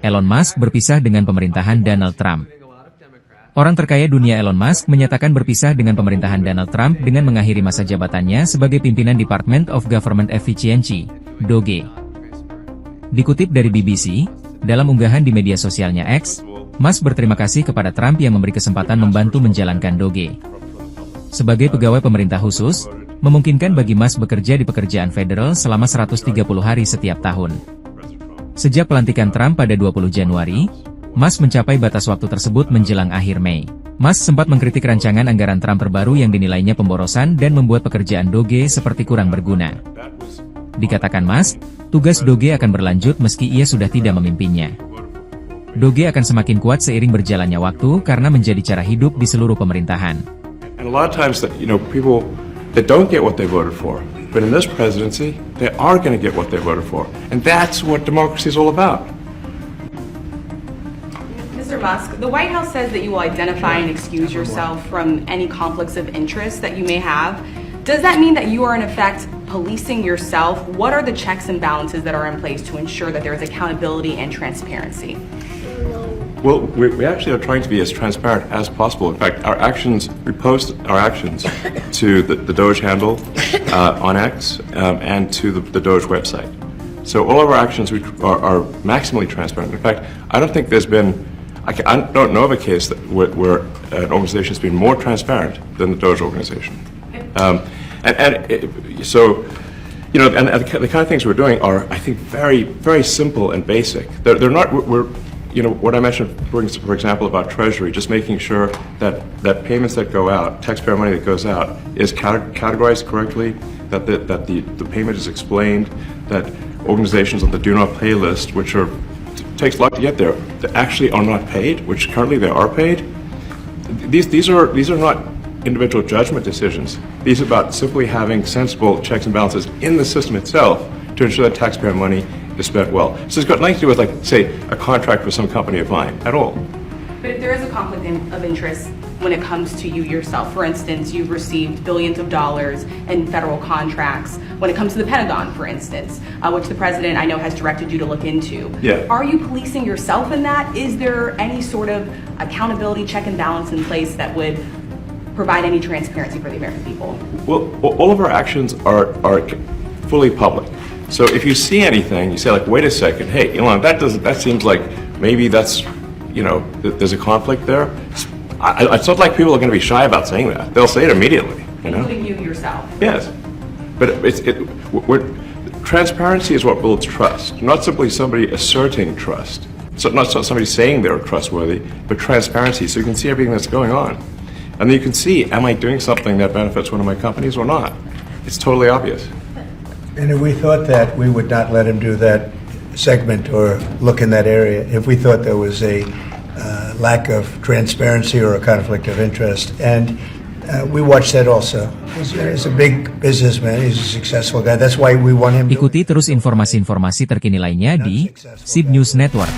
Elon Musk berpisah dengan pemerintahan Donald Trump. Orang terkaya dunia Elon Musk menyatakan berpisah dengan pemerintahan Donald Trump dengan mengakhiri masa jabatannya sebagai pimpinan Department of Government Efficiency, Doge. Dikutip dari BBC, dalam unggahan di media sosialnya X, Musk berterima kasih kepada Trump yang memberi kesempatan membantu menjalankan Doge. Sebagai pegawai pemerintah khusus, memungkinkan bagi Musk bekerja di pekerjaan federal selama 130 hari setiap tahun. Sejak pelantikan Trump pada 20 Januari, Musk mencapai batas waktu tersebut menjelang akhir Mei. Musk sempat mengkritik rancangan anggaran Trump terbaru yang dinilainya pemborosan dan membuat pekerjaan Doge seperti kurang berguna. Dikatakan Musk, tugas Doge akan berlanjut meski ia sudah tidak memimpinnya. Doge akan semakin kuat seiring berjalannya waktu karena menjadi cara hidup di seluruh pemerintahan. And a lot of times that people that don't get what they voted for, but in this presidency, they are going to get what they voted for, and that's what democracy is all about. Mr. Musk, the White House says that you will identify and excuse yourself from any conflicts of interest that you may have. Does that mean that you are in effect policing yourself? What are the checks and balances that are in place to ensure that there is accountability and transparency? Well, we actually are trying to be as transparent as possible. In fact, we post our actions to the Doge handle on X and to the Doge website. So all of our actions are maximally transparent. In fact, I don't think there's been, I don't know of a case where an organization has been more transparent than the Doge organization. So, you know, and the kind of things we're doing are, I think, very, very simple and basic. They're not, you know, what I mentioned, for example, about Treasury, just making sure that payments that go out, taxpayer money that goes out, is categorized correctly, that the payment is explained, that organizations on the do not pay list, which takes a lot to get there, that actually are not paid, which currently they are paid. These are not individual judgment decisions. These are about simply having sensible checks and balances in the system itself to ensure that taxpayer money is spent well. So it's got nothing to do with, like, say, a contract with some company of mine at all. But if there is a conflict of interest when it comes to you yourself, for instance, you've received billions of dollars in federal contracts, when it comes to the Pentagon, for instance, which the president, I know, has directed you to look into. Yeah. Are you policing yourself in that? Is there any sort of accountability check and balance in place that would provide any transparency for the American people? Well, all of our actions are fully public. So if you see anything, you say, like, wait a second, hey, Elon, that seems like maybe that's, you know, there's a conflict there. It's not like people are going to be shy about saying that. They'll say it immediately, you know? Including you yourself. Yes. But transparency is what builds trust, not simply somebody asserting trust. So not somebody saying they're trustworthy, but transparency, so you can see everything that's going on. And then you can see, am I doing something that benefits one of my companies or not? It's totally obvious. And if we thought that, we would not let him do that segment or look in that area. If we thought there was a lack of transparency or a conflict of interest. And we watched that also. He's a big businessman, he's a successful guy. That's why we want him to... Ikuti terus informasi-informasi terkini lainnya di SIB News Network.